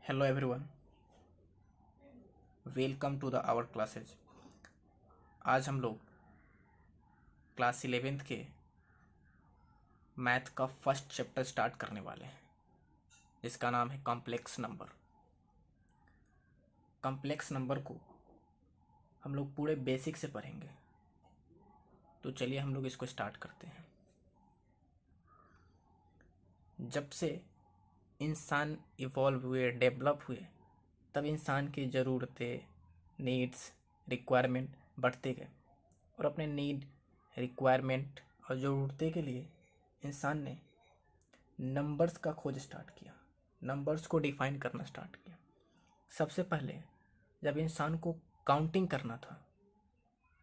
Hello everyone, welcome to the our classes. आज हम लोग क्लास 11th के मैथ का फर्स्ट चैप्टर स्टार्ट करने वाले हैं, जिसका नाम है कॉम्प्लेक्स नंबर। कॉम्प्लेक्स नंबर को हम लोग पूरे बेसिक से पढ़ेंगे, तो चलिए हम लोग इसको स्टार्ट करते हैं। जब से इंसान इवॉल्व हुए, डेवलप हुए, तब इंसान की ज़रूरतें, नीड्स, रिक्वायरमेंट बढ़ते गए और अपने नीड, रिक्वायरमेंट और ज़रूरतें के लिए इंसान ने नंबर्स का खोज स्टार्ट किया, नंबर्स को डिफाइन करना स्टार्ट किया। सबसे पहले जब इंसान को काउंटिंग करना था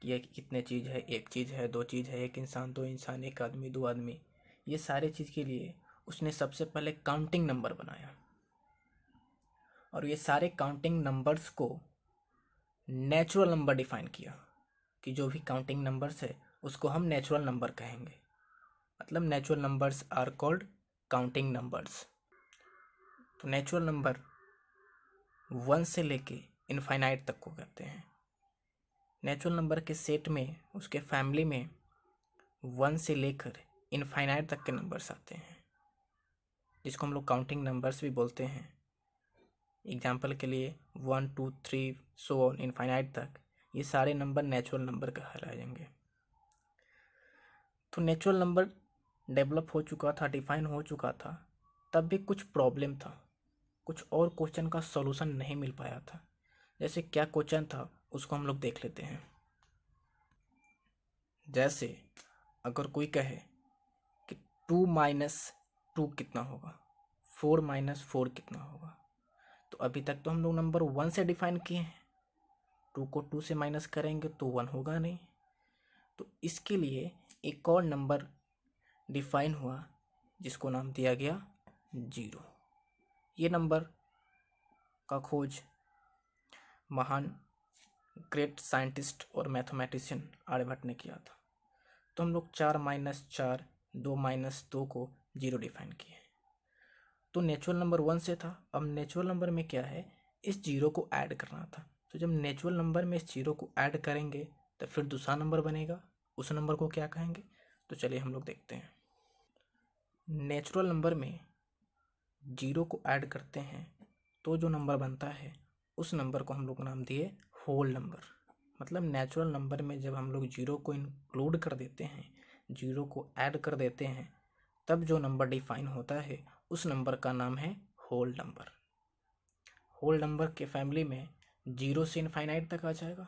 कि ये कितने चीज़ है, एक चीज़ है, दो चीज़ है, एक इंसान, दो इंसान, एक आदमी, दो आदमी, ये सारे चीज़ के लिए उसने सबसे पहले काउंटिंग नंबर बनाया। और ये सारे काउंटिंग नंबर्स को नेचुरल नंबर डिफाइन किया कि जो भी काउंटिंग नंबर्स है उसको हम नेचुरल नंबर कहेंगे। मतलब natural numbers are called counting numbers. तो नेचुरल नंबर 1 से लेके इनफाइनाइट तक को कहते हैं। नेचुरल नंबर के सेट में, उसके फैमिली में 1 से लेकर इनफाइनाइट तक के नंबर्स आते हैं, जिसको हम लोग काउंटिंग नंबर्स भी बोलते हैं। एग्जाम्पल के लिए 1 2 3 सो ऑन इनफाइनाइट तक, ये सारे नंबर नेचुरल नंबर कहलाएंगे। तो नेचुरल नंबर डेवलप हो चुका था, डिफाइन हो चुका था, तब भी कुछ प्रॉब्लम था, कुछ और क्वेश्चन का सॉल्यूशन नहीं मिल पाया था। जैसे क्या क्वेश्चन था उसको हम लोग देख लेते हैं। जैसे अगर कोई कहे कि 2 माइनस 2 कितना होगा, 4 माइनस 4 कितना होगा, तो अभी तक तो हम लोग नंबर 1 से डिफाइन किए हैं, 2 को 2 से माइनस करेंगे तो 1 होगा नहीं। तो इसके लिए एक और नंबर डिफाइन हुआ जिसको नाम दिया गया 0। ये नंबर का खोज महान ग्रेट साइंटिस्ट और मैथमेटिशियन आर्यभट्ट ने किया था। तो हम लोग 4 माइनस 4, 2 माइनस 2 को 0 डिफाइन किए। तो नेचुरल नंबर 1 से था, अब नेचुरल नंबर में क्या है, इस 0 को ऐड करना था। तो जब नेचुरल नंबर में इस 0 को ऐड करेंगे तो फिर दूसरा नंबर बनेगा, उस नंबर को क्या कहेंगे, तो चलिए हम लोग देखते हैं। नेचुरल नंबर में 0 को ऐड करते हैं तो जो नंबर बनता है उस नंबर को हम लोग नाम दिए होल नंबर। मतलब नेचुरल नंबर में जब हम लोग 0 को इंक्लूड कर देते हैं, 0 को ऐड कर देते हैं, तब जो नंबर डिफाइन होता है उस नंबर का नाम है होल नंबर। होल नंबर के फैमिली में 0 से इनफाइनाइट तक आ जाएगा।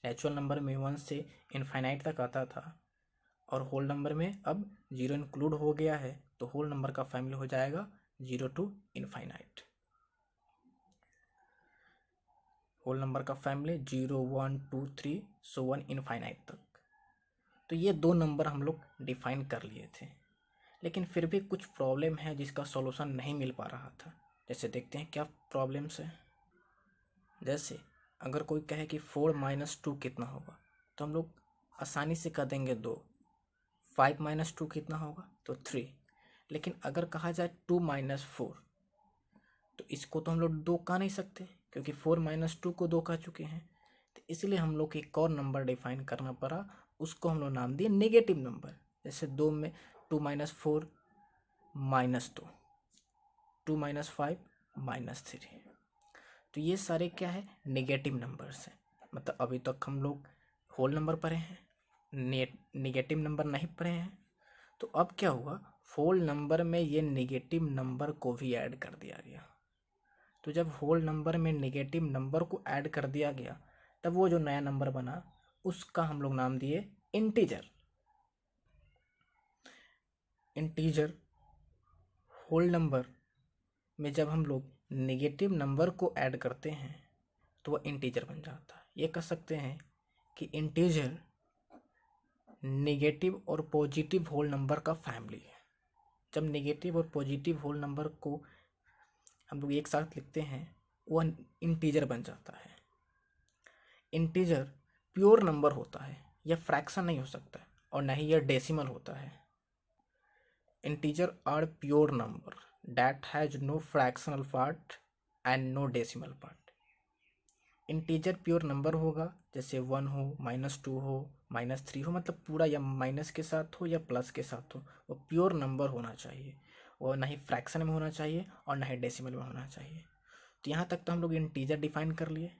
नेचुरल नंबर में 1 से इनफाइनाइट तक आता था, और होल नंबर में अब 0 इंक्लूड हो गया है, तो होल नंबर का फैमिली हो जाएगा 0 टू इनफाइनाइट। होल नंबर का फैमिली 0 1 2 3 सो 1 इनफाइनाइट तक। तो ये दो नंबर हम लोग डिफाइन कर लिए थे, लेकिन फिर भी कुछ प्रॉब्लम है जिसका सॉल्यूशन नहीं मिल पा रहा था। जैसे देखते हैं क्या प्रॉब्लम्स है। जैसे अगर कोई कहे कि 4 माइनस 2 कितना होगा, तो हम लोग आसानी से कर देंगे 2। 5 माइनस 2 कितना होगा, तो 3। लेकिन अगर कहा जाए 2 माइनस 4, तो इसको तो हम लोग 2 कह नहीं सकते, क्योंकि 4 माइनस 2 को 2 कह चुके हैं। तो इसलिए हम लोग एक और नंबर डिफाइन करना पड़ा, उसको हम लोग नाम दिए नेगेटिव नंबर। जैसे 2 माइनस 4 माइनस 2, 2 माइनस 5 माइनस 3। तो ये सारे क्या है, नेगेटिव नंबर्स हैं। मतलब अभी तक हम लोग होल नंबर पढ़े हैं, नेगेटिव नंबर नहीं पढ़े हैं। तो अब क्या हुआ, होल नंबर में ये नेगेटिव नंबर को भी ऐड कर दिया गया। तो जब होल नंबर में नेगेटिव नंबर को ऐड कर दिया गया, तब वो जो नया नंबर बना उसका हम लोग नाम दिए इंटीजर। इंटीजर होल नंबर में जब हम लोग नेगेटिव नंबर को ऐड करते हैं तो वह इंटीजर बन जाता है। ये कह सकते हैं कि इंटीजर नेगेटिव और पॉजिटिव होल नंबर का फैमिली है। जब नेगेटिव और पॉजिटिव होल नंबर को हम लोग एक साथ लिखते हैं, वह इंटीजर बन जाता है। इंटीजर प्योर नंबर होता है, यह फ्रैक्शन नहीं हो सकता, और न ही यह डेसिमल होता है। Integer are pure number that has no fractional part and no decimal part. Integer pure number होगा, जैसे 1 हो, -2 हो, -3 हो, मतलब पूरा या माइनस के साथ हो या प्लस के साथ हो, वो प्योर नंबर होना चाहिए। वो ना ही फ्रैक्शन में होना चाहिए और ना ही डेसिमल में होना चाहिए। तो यहाँ तक तो हम लोग इंटीजर डिफाइन कर लिए।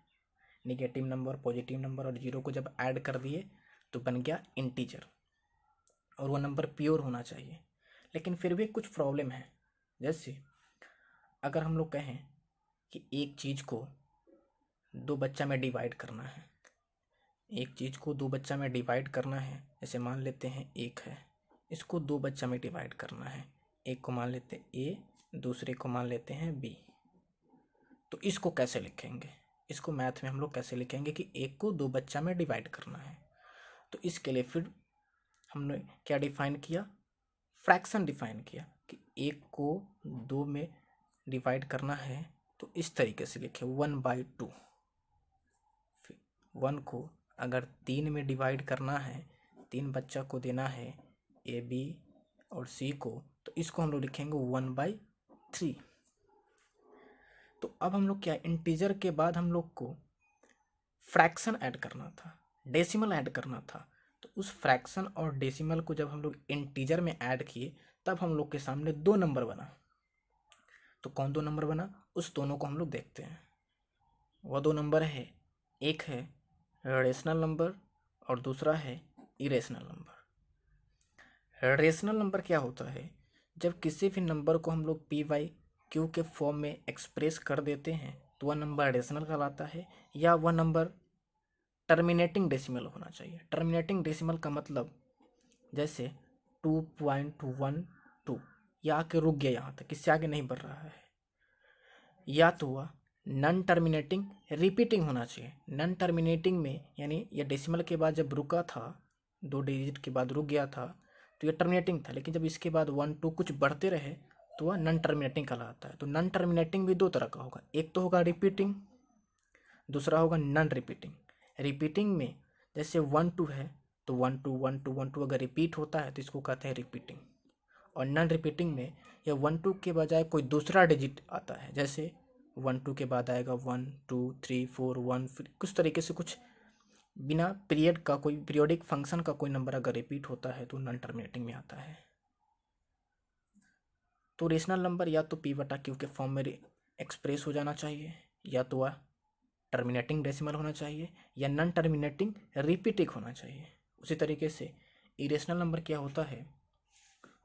निगेटिव नंबर, पॉजिटिव नंबर और जीरो को जब ऐड कर दिए तो बन गया इंटीजर, और वो नंबर प्योर होना चाहिए। लेकिन फिर भी कुछ प्रॉब्लम है, जैसे अगर हम लोग कहें कि एक चीज़ को दो बच्चा में डिवाइड करना है, एक चीज़ को दो बच्चा में डिवाइड करना है, जैसे मान लेते हैं एक है, इसको दो बच्चा में डिवाइड करना है, एक को मान लेते हैं ए, दूसरे को मान लेते हैं बी। तो इसको कैसे लिखेंगे, इसको मैथ में हम लोग कैसे लिखेंगे कि एक को दो बच्चा में डिवाइड करना है। तो इसके लिए फिर हमने क्या डिफाइन किया, फ्रैक्शन डिफाइन किया कि एक को दो में डिवाइड करना है तो इस तरीके से लिखे 1/2। 1 को अगर 3 में डिवाइड करना है, 3 बच्चा को देना है ए, बी और सी को, तो इसको हम लोग लिखेंगे 1/3। तो अब हम लोग क्या, इंटीजर के बाद हम लोग को फ्रैक्शन ऐड करना था, डेसिमल ऐड करना था। तो उस फ्रैक्शन और डेसिमल को जब हम लोग इंटीजर में ऐड किए तब हम लोग के सामने दो नंबर बना। तो कौन दो नंबर बना, उस दोनों को हम लोग देखते हैं। वह दो नंबर है, एक है रेशनल नंबर और दूसरा है इरेशनल नंबर। रेशनल नंबर क्या होता है, जब किसी भी नंबर को हम लोग p/q के फॉर्म में एक्सप्रेस कर देते हैं तो वह नंबर रेशनल कहलाता है, या वह नंबर टर्मिनेटिंग डेसिमल होना चाहिए। टर्मिनेटिंग डेसिमल का मतलब जैसे 2.12 या आके रुक गया यहाँ तक, इससे आगे नहीं बढ़ रहा है, या तो वह नॉन टर्मिनेटिंग रिपीटिंग होना चाहिए। नॉन टर्मिनेटिंग में यानी ये डेसिमल के बाद जब रुका था, 2 डिजिट के बाद रुक गया था तो ये टर्मिनेटिंग था, लेकिन जब इसके बाद 1 2 कुछ बढ़ते रहे तो वह नॉन टर्मिनेटिंग कहलाता है। तो नॉन टर्मिनेटिंग भी दो तरह का होगा, एक तो होगा रिपीटिंग, दूसरा होगा नॉन रिपीटिंग। रिपीटिंग में जैसे 1 2 है तो 1 2 1 2 1 2 अगर रिपीट होता है तो इसको कहते हैं रिपीटिंग। और नॉन रिपीटिंग में यह 1 2 के बजाय कोई दूसरा डिजिट आता है, जैसे 1 2 के बाद आएगा 1 2 3 4 1, फिर कुछ तरीके से कुछ बिना पीरियड का कोई पीरियोडिक फंक्शन का कोई नंबर अगर रिपीट होता है तो नॉन टर्मिनेटिंग में आता है। तो रेशनल नंबर या तो p/q के फॉर्म में एक्सप्रेस हो जाना चाहिए, या तो वह टर्मिनेटिंग डेसिमल होना चाहिए, या नॉन टर्मिनेटिंग रिपीटिंग होना चाहिए। उसी तरीके से इरेशनल नंबर क्या होता है,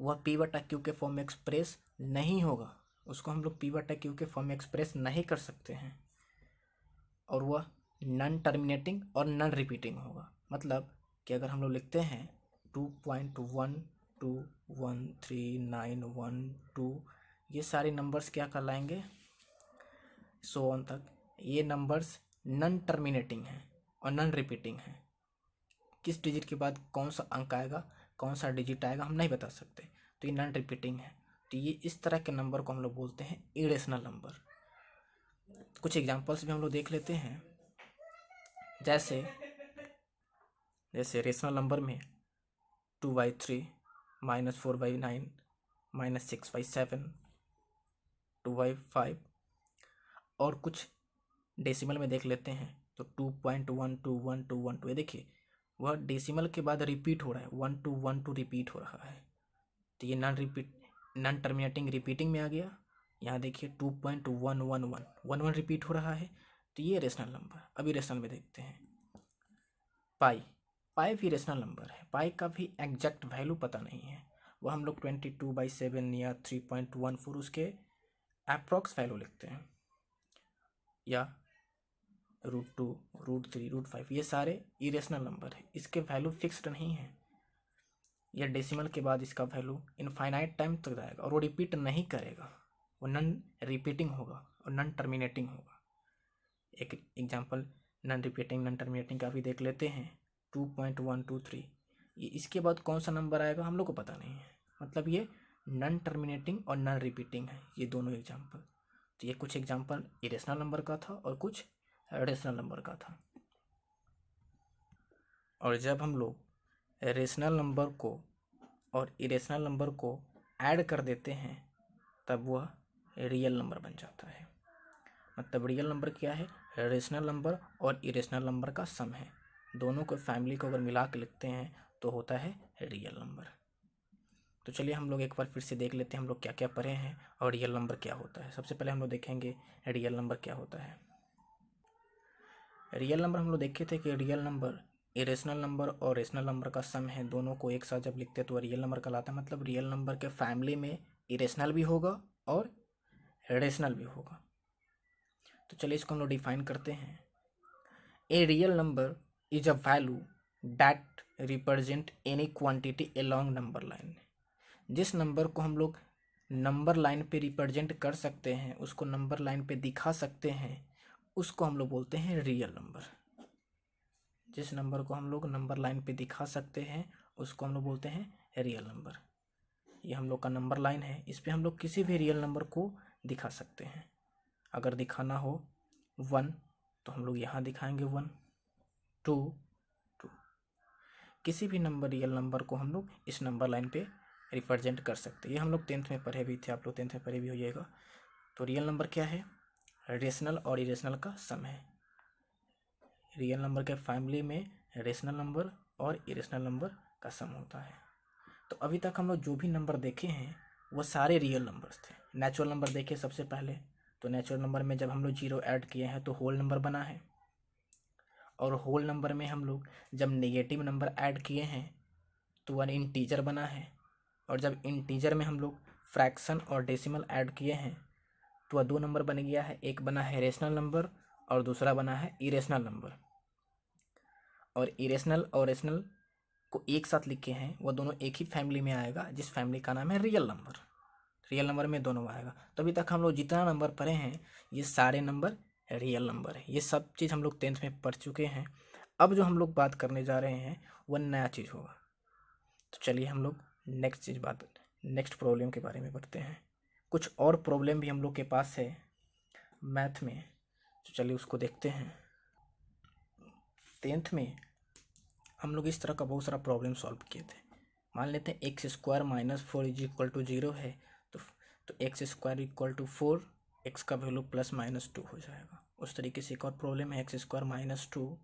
वह p/q के फॉर्म में एक्सप्रेस नहीं होगा, उसको हम लोग p/q के फॉर्म में एक्सप्रेस नहीं कर सकते हैं, और वह नॉन टर्मिनेटिंग और नॉन रिपीटिंग होगा। मतलब कि अगर हम लोग लिखते हैं 2.12139112, ये सारे नंबर्स क्या कहलाएंगे, सो ऑन तक, ये नंबर्स नॉन टर्मिनेटिंग हैं और नॉन रिपीटिंग हैं। किस डिजिट के बाद कौन सा अंक आएगा, कौन सा डिजिट आएगा, हम नहीं बता सकते, तो ये नॉन रिपीटिंग है। तो ये इस तरह के नंबर को हम लोग बोलते हैं इरेशनल नंबर। कुछ एग्जांपल्स भी हम लोग देख लेते हैं, जैसे रेशनल नंबर में 2/3 -4/9 -6/7 2/5, और कुछ डेसिमल में देख लेते हैं तो 2.121212। ये देखिए वह डेसिमल के बाद रिपीट हो रहा है, 1212 रिपीट हो रहा है, तो ये नॉन टर्मिनेटिंग रिपीटिंग में आ गया। यहाँ देखिए 2.111 रिपीट हो रहा है, तो ये रेशनल नंबर। अभी रेशनल में देखते हैं पाई भी रेशनल नंबर है। पाई का भी एग्जैक्ट वैल्यू पता नहीं है, वह हम लोग 22/7 या 3.14 उसके अप्रॉक्स वैल्यू लिखते हैं, या √2 √3 √5, ये सारे इरेशनल नंबर है, इसके वैल्यू फिक्स्ड नहीं है। यह डेसिमल के बाद इसका वैल्यू इनफाइनाइट टाइम तक जाएगा और वो रिपीट नहीं करेगा, वो नॉन रिपीटिंग होगा और नॉन टर्मिनेटिंग होगा। एक example non repeating non terminating का भी देख लेते हैं, 2.123, ये इसके बाद कौन सा नंबर आएगा हम लोग को पता नहीं है, मतलब ये नॉन टर्मिनेटिंग और नॉन रिपीटिंग है, ये दोनों एग्जांपल। तो ये कुछ एग्जांपल इरेशनल नंबर का था और कुछ रेशनल नंबर का था। और जब हम लोग रेशनल नंबर को और इरेशनल नंबर को ऐड कर देते हैं तब वह रियल नंबर बन जाता है। मतलब रियल नंबर क्या है, रेशनल नंबर और इरेशनल नंबर का सम है। दोनों को फैमिली को अगर मिला के लिखते हैं तो होता है रियल नंबर। तो चलिए हम लोग एक बार फिर से देख लेते हैं हम लोग क्या क्या पढ़े हैं और रियल नंबर क्या होता है। सबसे पहले हम लोग देखेंगे रियल नंबर क्या होता है। रियल नंबर हम लोग देखे थे कि रियल नंबर इरेशनल नंबर और रेशनल नंबर का सम है। दोनों को एक साथ जब लिखते हैं तो रियल नंबर कहलाता है। मतलब रियल नंबर के फैमिली में इरेशनल भी होगा और रेशनल भी होगा। तो चलिए इसको हम लोग डिफाइन करते हैं। ए real number is a value that represent any quantity along number line. जिस नंबर को हम लोग नंबर लाइन पे रिप्रेजेंट कर सकते हैं, उसको नंबर लाइन पे दिखा सकते हैं, उसको हम लोग बोलते हैं रियल नंबर। जिस नंबर को हम लोग नंबर लाइन पे दिखा सकते हैं उसको हम लोग बोलते हैं रियल नंबर। ये हम लोग का नंबर लाइन है, इस पे हम लोग किसी भी रियल नंबर को दिखा सकते हैं। अगर दिखाना हो 1 तो हम लोग यहाँ दिखाएंगे 1, 2 2। किसी भी नंबर रियल नंबर को हम लोग इस नंबर लाइन पे रिप्रेजेंट कर सकते हैं। ये हम लोग 10th में पढ़े भी थे, आप लोग 10th में पढ़े भी हो जाएगा। तो रियल नंबर क्या है, रेशनल और इरेशनल का सम है। रियल नंबर के फैमिली में रेशनल नंबर और इरेशनल नंबर का सम होता है। तो अभी तक हम लोग जो भी नंबर देखे हैं वो सारे रियल नंबर्स थे। नेचुरल नंबर देखे सबसे पहले, तो नेचुरल नंबर में जब हम लोग 0 ऐड किए हैं तो होल नंबर बना है। और होल नंबर में हम लोग जब नेगेटिव नंबर ऐड किए हैं तो 1 इंटीजर बना है। और जब इंटीजर में हम लोग फ्रैक्शन और डेसिमल ऐड किए हैं तो वह 2 नंबर बन गया है। एक बना है रेशनल नंबर और दूसरा बना है इरेशनल नंबर। और इरेशनल और रेशनल को एक साथ लिखे हैं, वो दोनों एक ही फैमिली में आएगा जिस फैमिली का नाम है रियल नंबर। रियल नंबर में दोनों आएगा। तो अभी तक हम लोग जितना नंबर पढ़े हैं ये सारे नंबर रियल नंबर है। ये सब चीज़ हम लोग 10th में पढ़ चुके हैं। अब जो हम लोग बात करने जा रहे हैं वह नया चीज़ होगा। तो चलिए हम लोग नेक्स्ट प्रॉब्लम के बारे में पढ़ते हैं। कुछ और प्रॉब्लम भी हम लोग के पास है मैथ में, तो चलिए उसको देखते हैं। 10th में हम लोग इस तरह का बहुत सारा प्रॉब्लम सॉल्व किए थे। मान लेते हैं x² - 4 इज इक्वल टू 0 है, तो x² इक्वल टू 4, x का वैल्यू +-2 हो जाएगा। उस तरीके से एक और प्रॉब्लम है x² - 2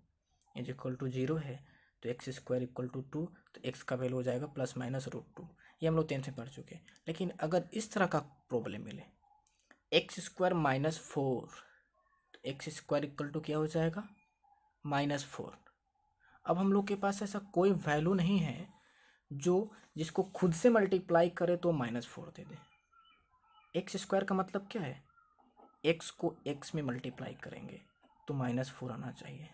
इज इक्वल टू 0 है, तो x² इक्वल टू 2, तो x का वैल्यू हो जाएगा +-√2। ये हम लोग 10th में पढ़ चुके हैं। लेकिन अगर इस तरह का प्रॉब्लम मिले x² - 4, तो x² इक्वल टू क्या हो जाएगा -4। अब हम लोग के पास ऐसा कोई वैल्यू नहीं है जिसको खुद से मल्टीप्लाई करे तो -4 दे दे। x² का मतलब क्या है, x को x में मल्टीप्लाई करेंगे तो -4 आना चाहिए।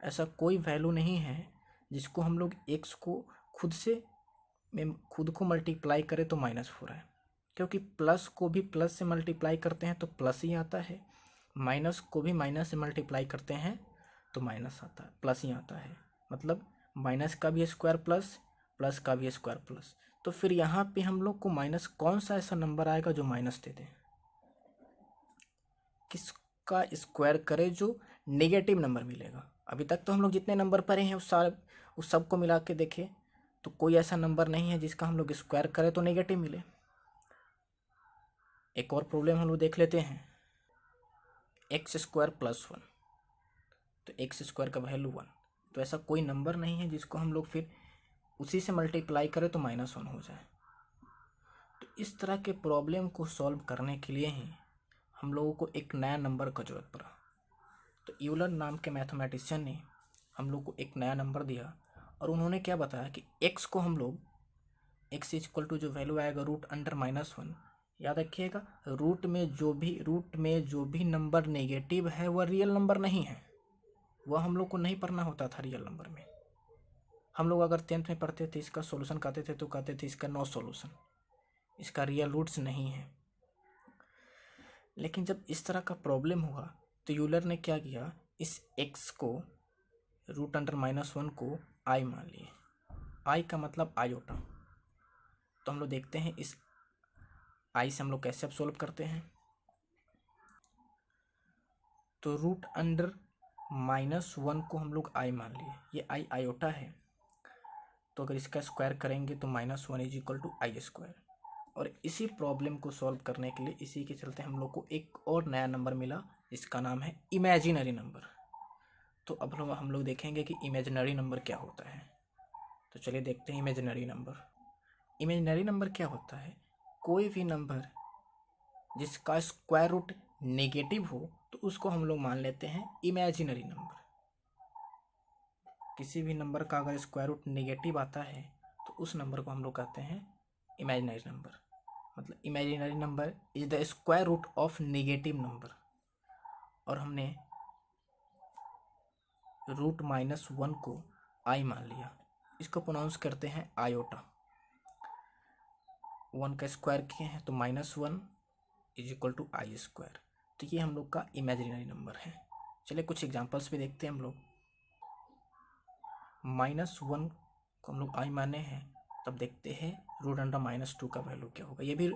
ऐसा कोई वैल्यू नहीं है जिसको हम लोग x को खुद को मल्टीप्लाई करें तो -4 है। क्योंकि प्लस को भी प्लस से मल्टीप्लाई करते हैं तो प्लस ही आता है, माइनस को भी माइनस से मल्टीप्लाई करते हैं तो माइनस आता है, प्लस ही आता है। मतलब माइनस का भी स्क्वायर प्लस, प्लस का भी स्क्वायर प्लस। तो फिर यहाँ पे हम लोग को माइनस कौन सा ऐसा नंबर आएगा जो माइनस दे दे, किसका स्क्वायर करे जो नेगेटिव नंबर मिलेगा। अभी तक तो हम लोग जितने नंबर पढ़े हैं उस सब को मिला के देखे तो कोई ऐसा नंबर नहीं है जिसका हम लोग स्क्वायर करें तो नेगेटिव मिले। एक और प्रॉब्लम हम लोग देख लेते हैं, x² + 1, तो x² का वैल्यू 1। तो ऐसा कोई नंबर नहीं है जिसको हम लोग फिर उसी से मल्टीप्लाई करें तो -1 हो जाए। तो इस तरह के प्रॉब्लम को सॉल्व करने के लिए ही हम लोगों को एक नया नंबर का जरूरत पड़ा। तो यूलर नाम के मैथमेटिशियन ने हम लोग को एक नया नंबर दिया और उन्होंने क्या बताया कि x को हम लोग x इक्वल टू जो वैल्यू आएगा √(-1), याद रखिएगा रूट में जो भी नंबर नेगेटिव है वह रियल नंबर नहीं है। वह हम लोग को नहीं पढ़ना होता था रियल नंबर में। हम लोग अगर 10th में पढ़ते थे इसका सॉल्यूशन कहते थे तो कहते थे इसका नो सॉल्यूशन, इसका रियल रूट्स नहीं है। लेकिन जब इस तरह का प्रॉब्लम हुआ तो यूलर ने क्या किया, इस x को √(-1) को i मान लिए। i का मतलब आयोटा। तो हम लोग देखते हैं इस i से हम लोग कैसे अब सोल्व करते हैं। तो √(-1) को हम लोग i मान लिए, ये i आयोटा है। तो अगर इसका स्क्वायर करेंगे तो -1 इज इक्वल टू i²। और इसी प्रॉब्लम को सॉल्व करने के लिए इसी के चलते हम लोग को एक और नया नंबर मिला इसका नाम है इमेजिनरी नंबर। तो अब हम लोग देखेंगे कि इमेजिनरी नंबर क्या होता है। तो चलिए देखते हैं इमेजिनरी नंबर। इमेजिनरी नंबर क्या होता है? कोई भी नंबर जिसका स्क्वायर रूट नेगेटिव हो तो उसको हम लोग मान लेते हैं इमेजिनरी नंबर। किसी भी नंबर का अगर स्क्वायर रूट नेगेटिव आता है तो उस नंबर को हम लोग कहते हैं इमेजिनरी नंबर। मतलब imaginary number is the square root of negative number. और हमने √-1 को आई मान लिया, इसको प्रोनाउंस करते हैं आयोटा। 1 का स्क्वायर किए हैं तो -1 = I²। तो ये हम लोग का इमेजिनरी नंबर है। चलिए कुछ एग्जांपल्स भी देखते हैं हम लोग। -1 को हम लोग आई माने हैं, तब देखते हैं √2 का वैल्यू क्या होगा। ये भी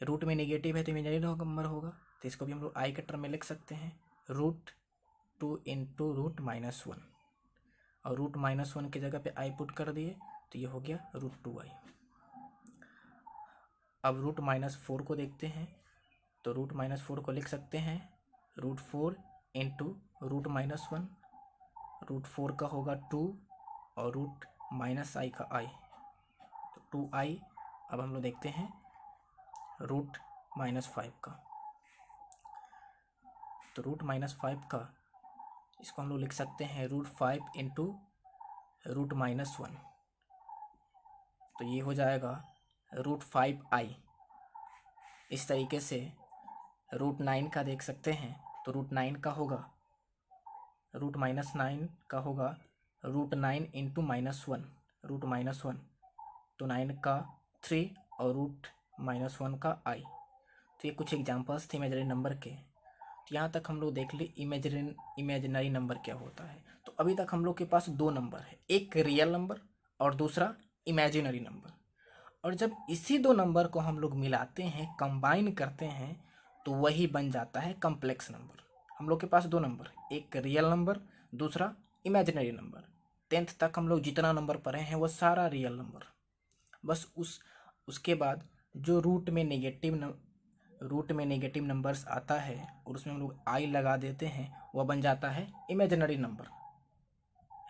रूट में नेगेटिव है तो इमेजिनरी नंबर होगा, तो इसको भी हम लोग आई के टर्म में लिख सकते हैं √2 × √-1। और √-1 की जगह पे आई पुट कर दिए तो ये हो गया √2i। अब √-4 को देखते हैं, तो √-4 को लिख सकते हैं √4 × √-1। √4 का होगा 2 और √-i का i, तो 2i। अब हम लोग देखते हैं √-5 का, तो √-5 का इसको हम लोग लिख सकते हैं √5 × √-1। तो ये हो जाएगा √5i। इस तरीके से √9 का देख सकते हैं, तो √9 का होगा √-9 का होगा √9 × -1, √-1, तो 9 का 3 और √-1 का i। तो ये कुछ एग्जांपल्स थे इमेजिनरी नंबर के। तो यहाँ तक हम लोग देख ली इमेजिनरी नंबर क्या होता है। तो अभी तक हम लोग के पास दो नंबर है, एक रियल नंबर और दूसरा इमेजिनरी नंबर। और जब इसी दो नंबर को हम लोग मिलाते हैं, कंबाइन करते हैं, तो वही बन जाता है कॉम्प्लेक्स नंबर। हम लोग के पास दो नंबर, एक रियल नंबर, दूसरा इमेजिनरी नंबर। 10th तक हम लोग जितना नंबर पढ़े हैं वो सारा रियल नंबर। बस उसके बाद जो रूट में नेगेटिव नंबर्स आता है और उसमें हम लोग आई लगा देते हैं, वह बन जाता है इमेजिनरी नंबर,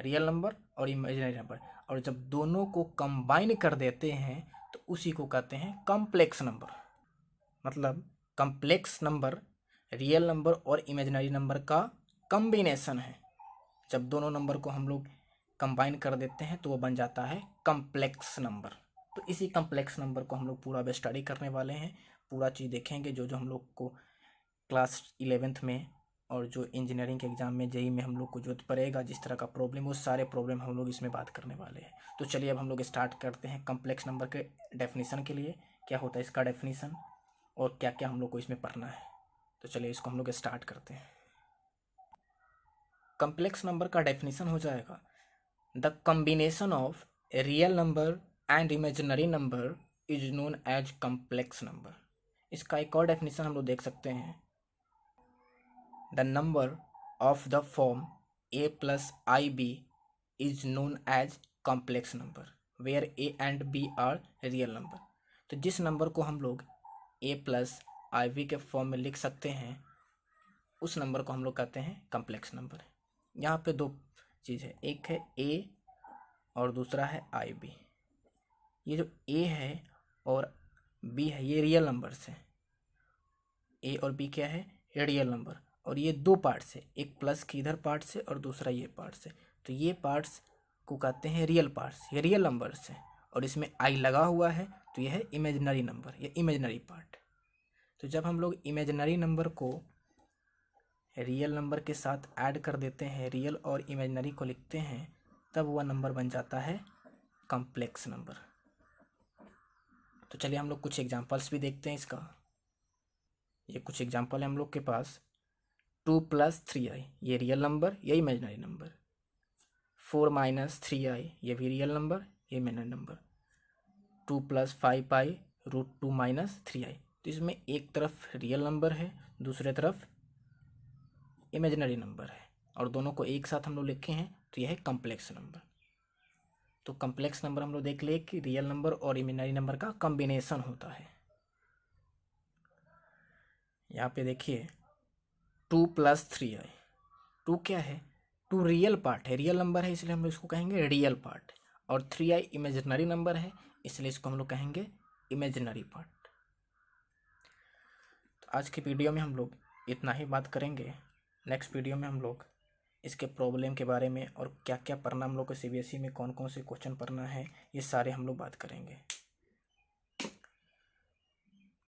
रियल नंबर और इमेजिनरी नंबर। और जब दोनों को कंबाइन कर देते हैं तो उसी को कहते हैं कॉम्प्लेक्स नंबर। मतलब कॉम्प्लेक्स नंबर रियल नंबर और इमेजिनरी नंबर का कॉम्बिनेशन है। जब दोनों नंबर को हम लोग कंबाइन कर देते हैं तो वो बन जाता है कॉम्प्लेक्स नंबर। तो इसी कॉम्प्लेक्स नंबर को हम लोग पूरा अब स्टडी करने वाले हैं, पूरा चीज़ देखेंगे जो हम लोग को क्लास 11th में और जो इंजीनियरिंग के एग्ज़ाम में जेई में हम लोग को जरूरत पड़ेगा, जिस तरह का प्रॉब्लम, वो सारे प्रॉब्लम हम लोग इसमें बात करने वाले हैं। तो चलिए अब हम लोग स्टार्ट करते हैं कॉम्प्लेक्स नंबर के डेफिनेशन के लिए, क्या होता है इसका डेफिनेशन और क्या क्या हम लोग को इसमें पढ़ना है। तो चलिए इसको हम लोग स्टार्ट करते हैं। कॉम्प्लेक्स नंबर का डेफिनेशन हो जाएगा the combination of a real number and imaginary number is known as complex number. इसका एक और डेफिनेशन हम लोग देख सकते हैं, the number of the form a + ib is known as complex number where a and b are real number. तो जिस नंबर को हम लोग a + ib के फॉर्म में लिख सकते हैं उस नंबर को हम लोग कहते हैं कॉम्प्लेक्स नंबर। यहाँ पे दो चीज़ है, एक है a और दूसरा है ib। ये जो a है और b है ये रियल नंबर्स है। a और b क्या है? Real number. और ये दो पार्ट्स है, एक प्लस की इधर पार्ट्स है और दूसरा ये पार्ट्स है। तो ये पार्ट्स को कहते हैं रियल पार्ट्स, ये रियल नंबर्स है। और इसमें आई लगा हुआ है तो यह है इमेजिनरी नंबर, ये इमेजिनरी पार्ट। तो जब हम लोग इमेजिनरी नंबर को रियल नंबर के साथ ऐड कर देते हैं, रियल और इमेजिनरी को लिखते हैं, तब वह नंबर बन जाता है कॉम्प्लेक्स नंबर। तो चलिए हम लोग कुछ एग्जांपल्स भी देखते हैं इसका। ये कुछ एग्जांपल है हम लोग के पास। 2 + 3i ये रियल नंबर, ये इमेजिनरी नंबर। 4 - 3i ये भी रियल नंबर, ये इमेजिनरी नंबर। 2 + 5i √2 - 3i। तो इसमें एक तरफ रियल नंबर है, दूसरे तरफ इमेजिनरी नंबर है, और दोनों को एक साथ हम लोग लिखे हैं तो यह है कॉम्प्लेक्स नंबर। तो कॉम्प्लेक्स नंबर हम लोग देख लिए कि रियल नंबर और इमेजिनरी नंबर का कॉम्बिनेशन होता है। यहाँ पे देखिए 2 + 3i। 2 क्या है? 2 रियल पार्ट है, रियल नंबर है, इसलिए हम लोग इसको कहेंगे रियल पार्ट। और 3i इमेजिनरी नंबर है, इसलिए इसको हम लोग कहेंगे इमेजिनरी पार्ट। तो आज की वीडियो में हम लोग इतना ही बात करेंगे। नेक्स्ट वीडियो में हम लोग इसके प्रॉब्लम के बारे में और क्या क्या पढ़ना हम लोग को CBSE में कौन कौन से क्वेश्चन पढ़ना है, ये सारे हम लोग बात करेंगे।